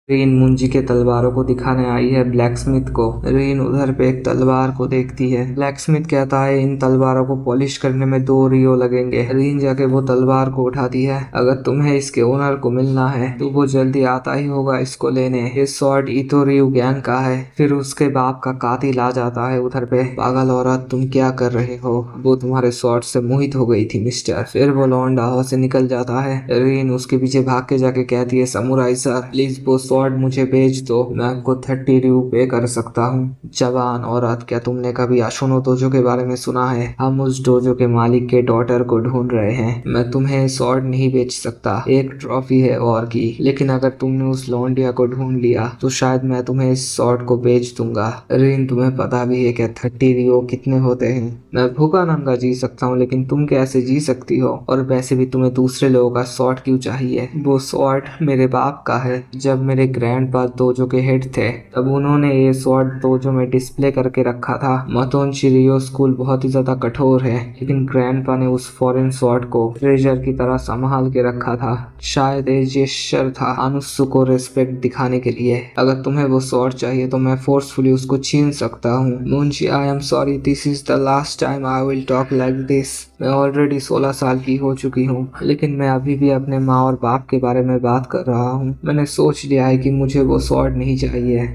Reign मुंजी के तलवारों को दिखाने आई है ब्लैकस्मिथ को। रीन उधर पे एक तलवार को देखती है। ब्लैकस्मिथ कहता है इन तलवारों को पॉलिश करने में 2 रियो लगेंगे। रीन जाके वो तलवार को उठाती है। अगर तुम्हें इसके ओनर को मिलना है तो वो जल्दी आता ही होगा इसको लेने। ये स्वॉर्ड इतो रियो गैंग का है। फिर उसके बाप का कातिल आ जाता है उधर पे। पागल औरत तुम क्या कर रहे हो, वो तुम्हारे स्वॉर्ड से मोहित हो गई थी मिस्टर। फिर वो लौंडा वहां से निकल जाता है। रीन उसके पीछे भाग के जाके कहती है समुराई सर प्लीज वो स्वॉर्ड मुझे बेच दो, मैं आपको 30 रियो पे कर सकता हूँ। जवान औरत क्या तुमने कभी आशुनो डोजो के बारे में सुना है? हम उस डोजो के मालिक के डॉटर को ढूंढ रहे हैं। मैं तुम्हें स्वॉर्ड नहीं बेच सकता, एक ट्रॉफी है और की, लेकिन अगर तुमने उस लौंडिया को ढूंढ लिया तो शायद मैं तुम्हें इस स्वॉर्ड को बेच दूंगा। रिन तुम्हें पता भी है क्या 30 रियो कितने होते हैं? मैं भूखा नंगा जी सकता हूँ लेकिन तुम कैसे जी सकती हो? और वैसे भी तुम्हें दूसरे लोगों का स्वॉर्ड क्यों चाहिए? वो स्वॉर्ड मेरे बाप का है। जब मेरे ग्रैंडपा डोजो के हेड थे तब उन्होंने ये स्वॉर्ड डोजो में डिस्प्ले करके रखा था। मतोंची रियो स्कूल बहुत ही ज्यादा कठोर है, लेकिन ग्रैंडपा ने उस फॉरेन स्वॉर्ड को ट्रेजर की तरह संभाल के रखा था। शायद ये जेस्चर था अनुसु को रिस्पेक्ट दिखाने के लिए। अगर तुम्हें वो स्वॉर्ड चाहिए तो मैं फोर्सफुली उसको छीन सकता हूँ। Munshi I am sorry, this is the last time I will talk like this. मैं ऑलरेडी 16 साल की हो चुकी हूँ, लेकिन मैं अभी भी अपने माँ और बाप के बारे में बात कर रहा हूँ। मैंने सोच लिया है कि मुझे वो स्वॉर्ड नहीं चाहिए।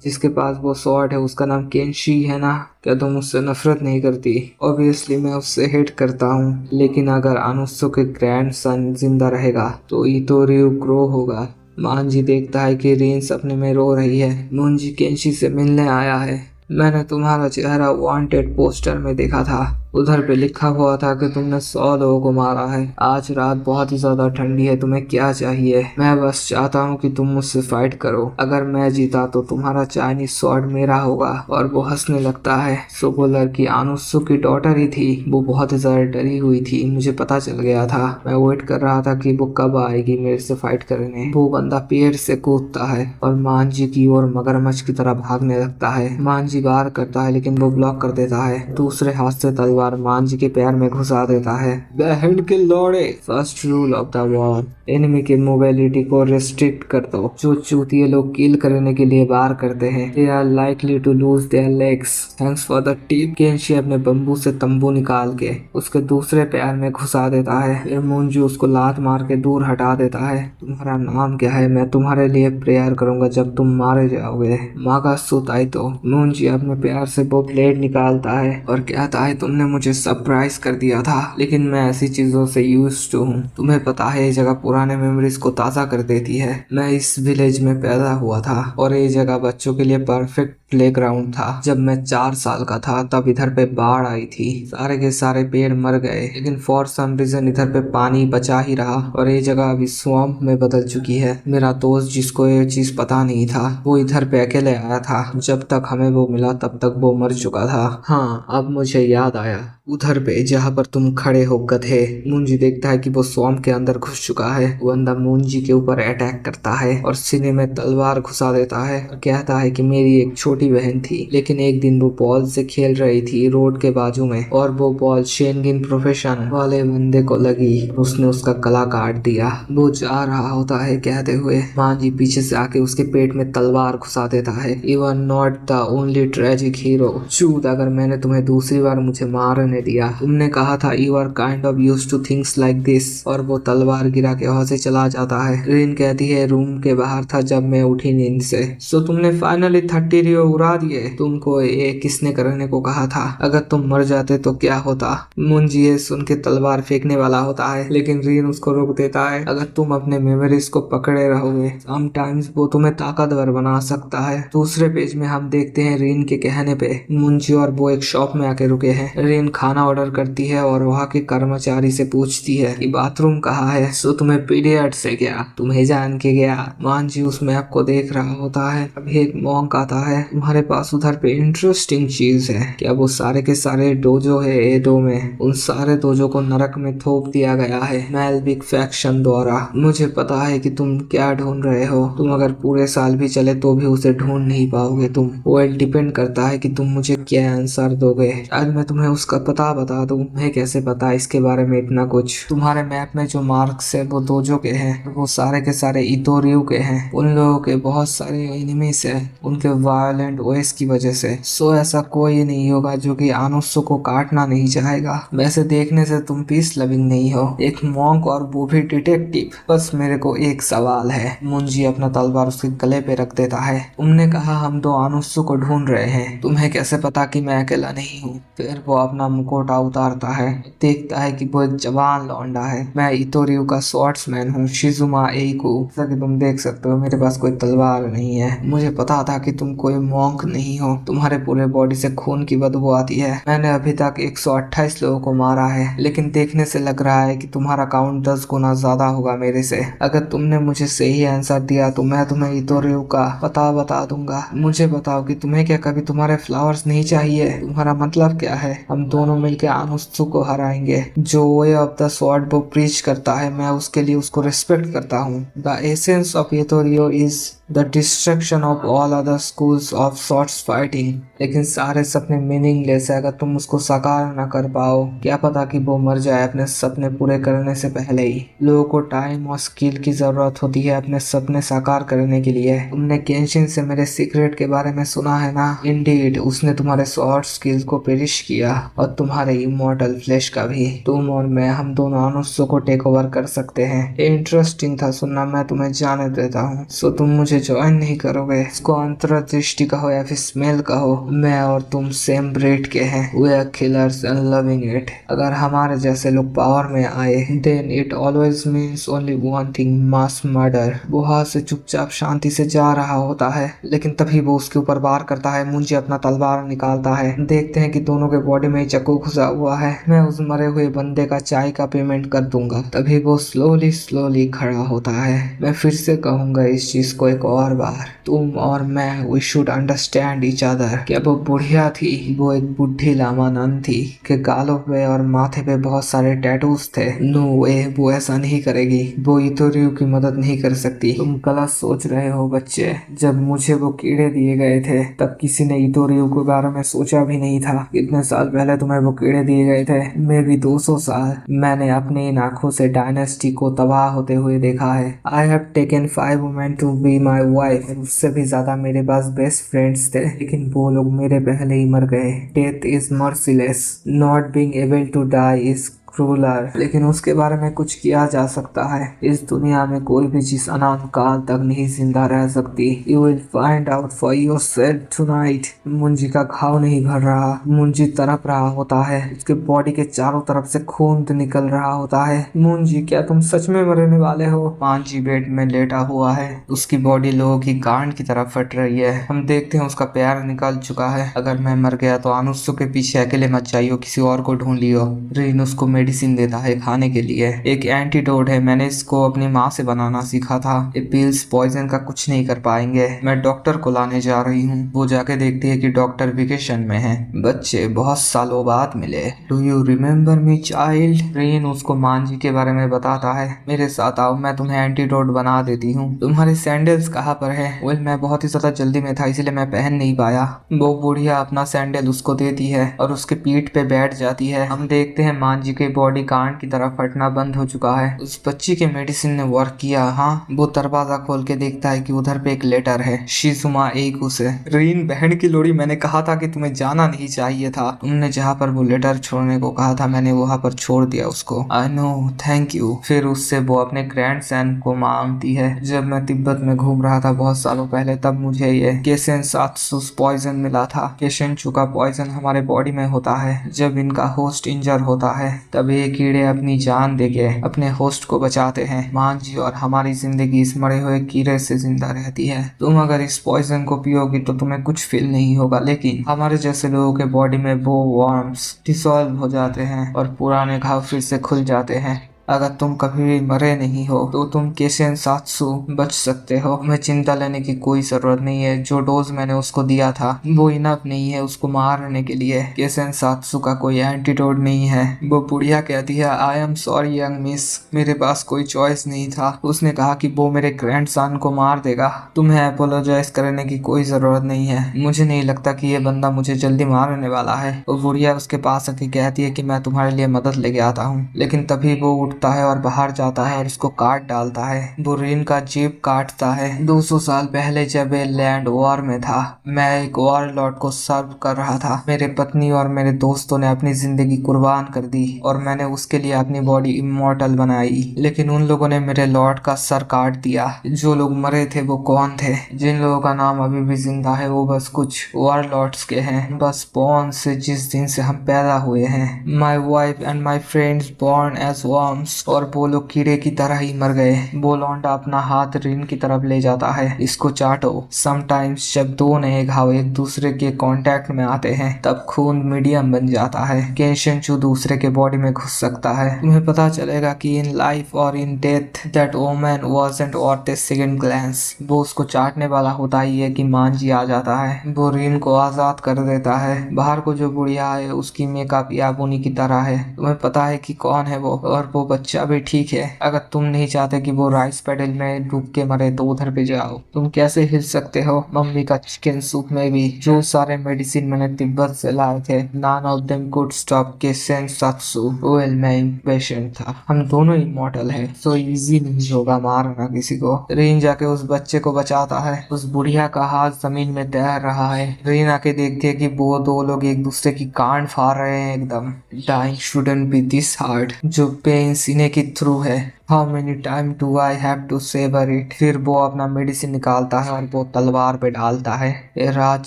जिसके पास वो स्वॉर्ड है उसका नाम केंशी है ना? क्या तुम उससे नफरत नहीं करती? ऑब्वियसली मैं उससे हेट करता हूँ, लेकिन अगर अनुसु के ग्रैंडसन जिंदा रहेगा तो इतोरियो ग्रो होगा। मांजी देखता है कि रीन सपने में रो रही है। मुंजी केंशी से मिलने आया है। मैंने तुम्हारा चेहरा वांटेड पोस्टर में देखा था, उधर पे लिखा हुआ था कि तुमने 100 लोगों को मारा है। आज रात बहुत ही ज्यादा ठंडी है, तुम्हें क्या चाहिए? मैं बस चाहता हूँ कि तुम मुझसे फाइट करो। अगर मैं जीता तो तुम्हारा चाइनीज स्वॉर्ड मेरा होगा। और वो हंसने लगता है। सो वो लड़की आनुसु की डॉटर ही थी। वो बहुत ही ज्यादा डरी हुई थी, मुझे पता चल गया था। मैं वेट कर रहा था कि वो कब आएगी मेरे से फाइट करने। वो बंदा पेड़ से कूदता है और मांझी की ओर मगरमच्छ की तरह भागने लगता है। मांझी वार करता है लेकिन वो ब्लॉक कर देता है। दूसरे हाथ से तलवार मांझी के पैर में घुसा देता है। बैंड के लौड़े, first rule of the war, enemy की मोबिलिटी को रिस्ट्रिक्ट कर दो। जो चूतिए लोग किल करने के लिए वार करते हैं they are likely to lose their legs. Thanks for the tip. Kenshi अपने बम्बू से तंबू निकाल के उसके दूसरे पैर में घुसा देता है। फिर मुंजू उसको लात मार के दूर हटा देता है। तुम्हारा नाम क्या है? मैं तुम्हारे लिए प्रेयर करूंगा जब तुम मारे जाओगे। मागा सुताई तो। मुंजी अपने पैर से वो ब्लेड निकालता है और कहता है तुमने मुझे सरप्राइज कर दिया था, लेकिन मैं ऐसी चीजों से यूज्ड हूँ। तुम्हें पता है ये जगह पुराने मेमोरीज को ताजा कर देती है। मैं इस विलेज में पैदा हुआ था और ये जगह बच्चों के लिए परफेक्ट प्लेग्राउंड था। जब मैं 4 साल का था तब इधर पे बाढ़ आई थी। सारे के सारे पेड़ मर गए, लेकिन फॉर सम रीजन इधर पे पानी बचा ही रहा और ये जगह अभी स्वैम्प में बदल चुकी है। मेरा दोस्त जिसको ये चीज पता नहीं था वो इधर पे अकेले आया था। जब तक हमें वो मिला तब तक वो मर चुका था। हाँ, अब मुझे याद आया, उधर पे जहाँ पर तुम खड़े हो गधे। मुंजी देखता है कि वो स्वैम्प के अंदर घुस चुका है। वो बंदा मुंजी के ऊपर अटैक करता है और सीने में तलवार घुसा देता है और कहता है कि मेरी एक छोटी बहन थी, लेकिन एक दिन वो बॉल से खेल रही थी रोड के बाजू में और वो बॉल शेनगिन प्रोफेशन वाले बंदे को लगी। उसने उसका गला काट दिया। वो जा रहा होता है कहते हुए मांजी पीछे से आके उसके पेट में तलवार घुसा देता है। You are not the only tragic hero. चूत, अगर मैंने तुम्हें दूसरी बार मुझे मारने दिया, तुमने कहा था you are kind of used to things like this. और वो तलवार गिरा के वहां से चला जाता है। रिन कहती है रूम के बाहर था जब मैं उठी नींद से। सो तुमने फाइनली 30 रियो उड़ा दिए। तुमको ये किसने करने को कहा था? अगर तुम मर जाते तो क्या होता? मुंजी ये सुन के तलवार फेंकने वाला होता है, लेकिन रिन उसको रोक देता है। अगर तुम अपने मेमोरीज को पकड़े रहोगे समटाइम्स वो तुम्हें ताकतवर बना सकता है। दूसरे पेज में हम देखते हैं रिन के कहने पे मुंजी और वो एक शॉप में आके रुके हैं। रिन खाना ऑर्डर करती है और वहाँ के कर्मचारी से पूछती है कि बाथरूम कहाँ है। सो तुम्हें पीरियड से क्या? तुम्हें जान के गया। मांजी उस मैप को देख रहा होता है। अभी एक मॉन्क आता है। तुम्हारे पास उधर पे इंटरेस्टिंग चीज है क्या? वो सारे के सारे डोजो है एडो में, उन सारे डोजो को नरक में थोप दिया गया है मेलविक फैक्शन द्वारा। मुझे पता है कि तुम क्या ढूंढ रहे हो। तुम अगर पूरे साल भी चले तो भी उसे ढूंढ नहीं पाओगे। तुम वो डिपेंड करता है कि तुम मुझे क्या आंसर दोगे। शायद मैं तुम्हें उस उसका पता बता दूं? मैं कैसे पता इसके बारे में इतना कुछ? तुम्हारे मैप में जो मार्क्स है वो दोजो के हैं, वो सारे के सारे इतोरियो के हैं। उन लोगों के बहुत सारे एनिमीज है उनके वायलेंट ओएस की वजह से। सो ऐसा कोई नहीं होगा जो कि आनुसो को काटना नहीं चाहेगा। वैसे देखने से तुम पीस लविंग नहीं हो, एक मॉन्क और वो भी डिटेक्टिव। बस मेरे को एक सवाल है। मुंजी अपना तलवार उसके गले पे रख देता है। तुमने कहा हम दो आनुसो को ढूंढ रहे हैं, तुम्हें कैसे पता कि मैं अकेला नहीं हूँ? फिर वो अपना मुखौटा उतारता है, देखता है कि वो एक जवान लौंडा है। मैं इतोरियो का स्वॉर्ड्समैन हूँ, शिजुमा एइको। जैसा कि तुम देख सकते हो मेरे पास कोई तलवार नहीं है। मुझे पता था कि तुम कोई मॉन्क नहीं हो, तुम्हारे पूरे बॉडी से खून की बदबू आती है। मैंने अभी तक 128 लोगों को मारा है, लेकिन देखने से लग रहा है कि तुम्हारा काउंट 10 गुना ज्यादा होगा मेरे से। अगर तुमने मुझे सही आंसर दिया तो मैं तुम्हें इतोरियो का पता बता दूंगा। मुझे बताओ कि तुम्हें क्या कभी तुम्हारे फ्लावर्स नहीं चाहिए? तुम्हारा मतलब क्या है? हम दोनों मिलकर आनुस्तु को हराएंगे। जो वे ऑफ द स्वॉर्ड वो प्रीच करता है, मैं उसके लिए उसको रिस्पेक्ट करता हूँ। The essence of Ittoryu is the destruction of all other schools of swords fighting. लेकिन सारे सपने मीनिंगलेस है अगर तुम उसको साकार न कर पाओ। क्या पता कि वो मर जाए अपने सपने पूरे करने से पहले ही। लोगों को टाइम और स्किल की जरूरत होती है अपने सपने साकार करने के लिए। तुमने केंशिन से मेरे सीक्रेट के बारे में सुना है ना? इंडीड, उसने तुम्हारे स्वॉर्ड स्किल्स को पेरिश किया और तुम्हारे इमॉर्टल फ्लैश का भी। तुम और मैं, हम दोनों आनुसो को टेक ओवर कर सकते हैं। इंटरेस्टिंग था सुनना, मैं तुम्हें जाने देता हूँ। सो तुम मुझे ज्वाइन नहीं करोगे? इसको अंतर्दृष्टि कहो या फिर स्मेल कहो, मैं और तुम सेम ब्रेड के हैं। We are killers and loving it. अगर हमारे जैसे लोग पावर में आए then it always means only one thing, mass murder. वो हाथ से चुपचाप शांति से जा रहा होता है, लेकिन तभी वो उसके ऊपर वार करता है। मुंजी अपना तलवार निकालता है। देखते हैं कि दोनों के बॉडी में चाकू घुसा हुआ है। मैं उस मरे हुए बंदे का चाय का पेमेंट कर दूंगा। तभी वो स्लोली स्लोली खड़ा होता है। मैं फिर से कहूंगा इस चीज को एक और बार, तुम और मैं, we should understand each other. क्या वो बुढ़िया थी? वो एक बुढ़ी लामा नन थी के गालों पे और माथे पे बहुत सारे टैटूज थे। नो वे, वो ऐसा नहीं करेगी। वो इतोरियो की मदद नहीं कर सकती। तुम गलत सोच रहे हो बच्चे। जब मुझे वो कीड़े दिए गए थे तब किसी ने इतोरियो के बारे में सोचा भी नहीं था। कितने साल पहले तुम्हें वो कीड़े दिए गए थे? मैं भी 200 साल। मैंने अपनी इन आंखों से डायनेस्टी को तबाह होते हुए देखा है। I have taken 5 women to be my wife. उससे भी ज्यादा मेरे पास बेस्ट फ्रेंड्स थे, लेकिन वो लोग मेरे पहले ही मर गए। Death is merciless, not being able to die is crueller. लेकिन उसके बारे में कुछ किया जा सकता है। इस दुनिया में कोई भी चीज अनंत काल तक नहीं जिंदा रह सकती। You will find out for yourself tonight. मुंजी का घाव नहीं भर रहा, मुंजी तड़प रहा होता है। उसके बॉडी के चारों तरफ से खून निकल रहा होता है। मुंजी, क्या तुम सच में मरने वाले हो? मांजी बेड में लेटा हुआ है, उसकी बॉडी लोगों की गांड की तरफ फट रही है। हम देखते हैं उसका पैर निकल चुका है। अगर मैं मर गया तो आनुसो के पीछे अकेले मत जाइयो, किसी और को ढूंढ लियो। रिन उसको मेडिसिन देता है खाने के लिए, एक एंटीडोट है। मैंने इसको अपनी माँ से बनाना सीखा था। ये पिल्स पॉइजन का कुछ नहीं कर पाएंगे। मैं डॉक्टर को लाने जा रही हूँ। वो जाके देखती है कि डॉक्टर वेकेशन में है। बच्चे बहुत सालों बाद मिले। Do you remember me child? Rain उसको मांझी के बारे में बताता है। मेरे साथ आओ, मैं तुम्हें एंटीडोट बना देती हूँ। तुम्हारे सैंडल्स कहाँ पर है? वेल, मैं बहुत ही ज्यादा जल्दी में था इसलिए मैं पहन नहीं पाया। वो बुढ़िया अपना सैंडल उसको देती है और उसके पीठ पे बैठ जाती है। हम देखते हैं मांझी के बॉडी कांड की तरफ फटना बंद हो चुका है। उस बच्ची के मेडिसिन ने वर्क किया। हाँ, वो दरवाजा खोल के देखता है कि उधर पे एक लेटर है शिजुमा एइको से। रीन बहन की लोड़ी, मैंने कहा था कि तुम्हें जाना नहीं चाहिए था। तुमने जहाँ पर वो लेटर छोड़ने को कहा था मैंने वहाँ पर छोड़ दिया उसको। I know, thank you. फिर उससे वो अपने ग्रैंड सन को मांगती है। जब मैं तिब्बत में घूम रहा था बहुत सालों पहले, तब मुझे ये केसेंसात्सुस पॉइजन मिला था। केशेंचु का पॉइजन हमारे बॉडी में होता है। जब इनका होस्ट इंजर होता है तब ये कीड़े अपनी जान देके अपने होस्ट को बचाते हैं। मांझी और हमारी जिंदगी इस मरे हुए कीड़े से जिंदा रहती है। तुम अगर इस पॉइजन को पियोगी तो तुम्हें कुछ फील नहीं होगा, लेकिन हमारे जैसे लोगों के बॉडी में वो वर्म्स डिसॉल्व हो जाते हैं और पुराने घाव फिर से खुल जाते हैं। अगर तुम कभी भी मरे नहीं हो तो तुम केशन सात्सु बच सकते हो। तुम्हें चिंता लेने की कोई जरूरत नहीं है। जो डोज मैंने उसको दिया था वो इनफ नहीं है उसको मारने के लिए। केशन सात्सु का कोई एंटीडोट नहीं है। वो बुढ़िया कहती है, I am sorry young miss, मेरे पास कोई चॉइस नहीं था। उसने कहा कि वो मेरे ग्रैंडसन को मार देगा। तुम्हें अपोलोजाइज करने की कोई जरूरत नहीं है। मुझे नहीं लगता कि ये बंदा मुझे जल्दी मारने वाला है। वो बुढ़िया उसके पास आके कहती है कि मैं तुम्हारे लिए मदद लेके आता हूँ। लेकिन तभी वो उठता है और बाहर जाता है और उसको काट डालता है। वो रेन का जीप काटता है। 200 साल पहले जब ये लैंड वॉर में था, मैं एक वॉर लॉर्ड को सर्व कर रहा था। मेरे पत्नी और मेरे दोस्तों ने अपनी जिंदगी कुर्बान कर दी और मैंने उसके लिए अपनी बॉडी इमॉर्टल बनाई। लेकिन उन लोगों ने मेरे लॉर्ड का सर काट दिया। जो लोग मरे थे वो कौन थे? जिन लोगों का नाम अभी भी जिंदा है वो बस कुछ वॉर लॉर्ड्स के हैं। बस बॉर्न से, जिस दिन से हम पैदा हुए हैं। My wife and my friends born as worms, और वो लोग कीड़े की तरह ही मर गए। वो लौंडा अपना हाथ रिन की तरफ ले जाता है, इसको चाटो। समटाइम्स जब दो नए घाव एक दूसरे के कांटेक्ट में आते हैं तब खून मीडियम बन जाता है। केंशिनचू दूसरे के बॉडी में घुस सकता है। तुम्हें पता चलेगा कि इन लाइफ और in death that woman wasn't worth a second glance. वो उसको चाटने वाला होता ही है कि मांझी आ जाता है। वो रिन को आजाद कर देता है। बाहर को जो बुढ़िया है उसकी मेकअप याबुनी की तरह है। तुम्हें पता है कि कौन है वो, और वो बच्चा भी ठीक है। अगर तुम नहीं चाहते कि वो राइस पेडल में डूब के मरे तो उधर पे जाओ। तुम कैसे हिल सकते हो? मम्मी का चिकन सूप में भी जो सारे मेडिसिन मैंने तिब्बत से लाए थे, none of them could stop केशन सात्सु। वेल, मैं इम्पेशेंट था। हम दोनों इमॉर्टल है, तो इजी नहीं होगा मारना किसी को। रिन जाके उस बच्चे को बचाता है। उस बुढ़िया का हाथ जमीन में तैर रहा है। रिन आके देखती है कि वो दो लोग एक दूसरे की कान फाड़ रहे हैं एकदम। Dying shouldn't be this hard. जो पेन सीने की थ्रू है। How many time do I have to savour it. फिर वो अपना मेडिसिन निकालता है और वो तलवार पे डालता है। ये रात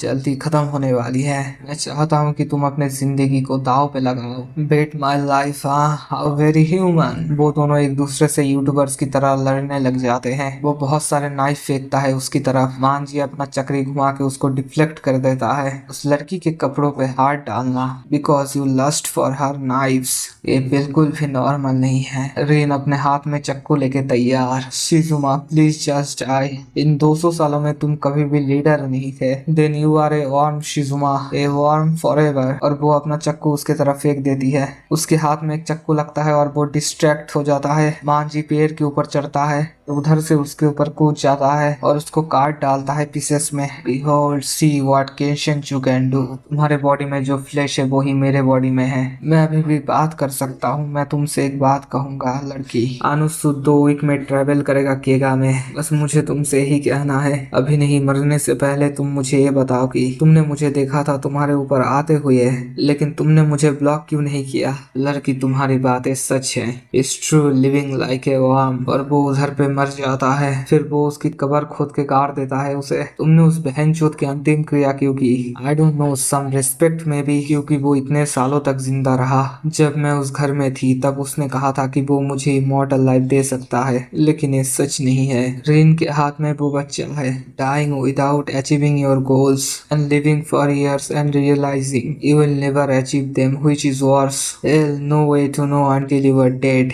जल्दी खत्म होने वाली है। मैं चाहता हूँ कि तुम अपने जिंदगी को दाव पे लगाओ। Bet my life, how very human. वो दोनों एक दूसरे से यूट्यूबर्स की तरह लड़ने लग जाते हैं। वो बहुत सारे नाइफ फेंकता है उसकी तरफ। मांझी अपना चक्री घुमा के उसको डिफ्लेक्ट कर देता है। उस लड़की के कपड़ों पे हाथ डालना because you lust for her knives, ये बिल्कुल भी नॉर्मल नहीं है। रेन अपने हाथ में चक्कू लेके तैयार। Shizuma please just die. इन 200 सालों में तुम कभी भी लीडर नहीं थे। Then you are a worm Shizuma, a worm forever. और वो अपना चक्कू उसके तरफ फेंक देती है। उसके हाथ में एक चक्कू लगता है और वो डिस्ट्रैक्ट हो जाता है। मांझी पेड़ के ऊपर चढ़ता है, उधर से उसके ऊपर कूद जाता है और उसको काट डालता है पीसेस में। Behold, see what Kenshinchu can do। तुम्हारे बॉडी में जो फ्लैश है वो ही मेरे बॉडी में है। मैं अभी भी बात कर सकता हूँ। मैं तुमसे एक बात कहूंगा लड़की। अनुसु 2 वीक में ट्रेवल करेगा केगा में। बस मुझे तुमसे ही कहना है, अभी नहीं मरने से पहले तुम मुझे ये बताओ कि तुमने मुझे देखा था तुम्हारे ऊपर आते हुए, लेकिन तुमने मुझे ब्लॉक क्यों नहीं किया? लड़की, तुम्हारी बातें सच है। It's true, living like a worm. और वो उधर पे मर जाता है। फिर वो उसकी कब्र खोद के गाड़ देता है उसे। तुमने उस बहनचोद की अंतिम क्रिया क्यों की? I don't know, some respect में भी, क्योंकि वो इतने सालों तक जिंदा रहा। जब मैं उस घर में थी तब उसने कहा था कि वो मुझे इमॉर्टल लाइफ दे सकता है, लेकिन ये सच नहीं है। रेन के हाथ में वो बच्चा है। Dying without achieving your goals and living for years and realising you will never achieve them, which is worse. No way to know until you are dead.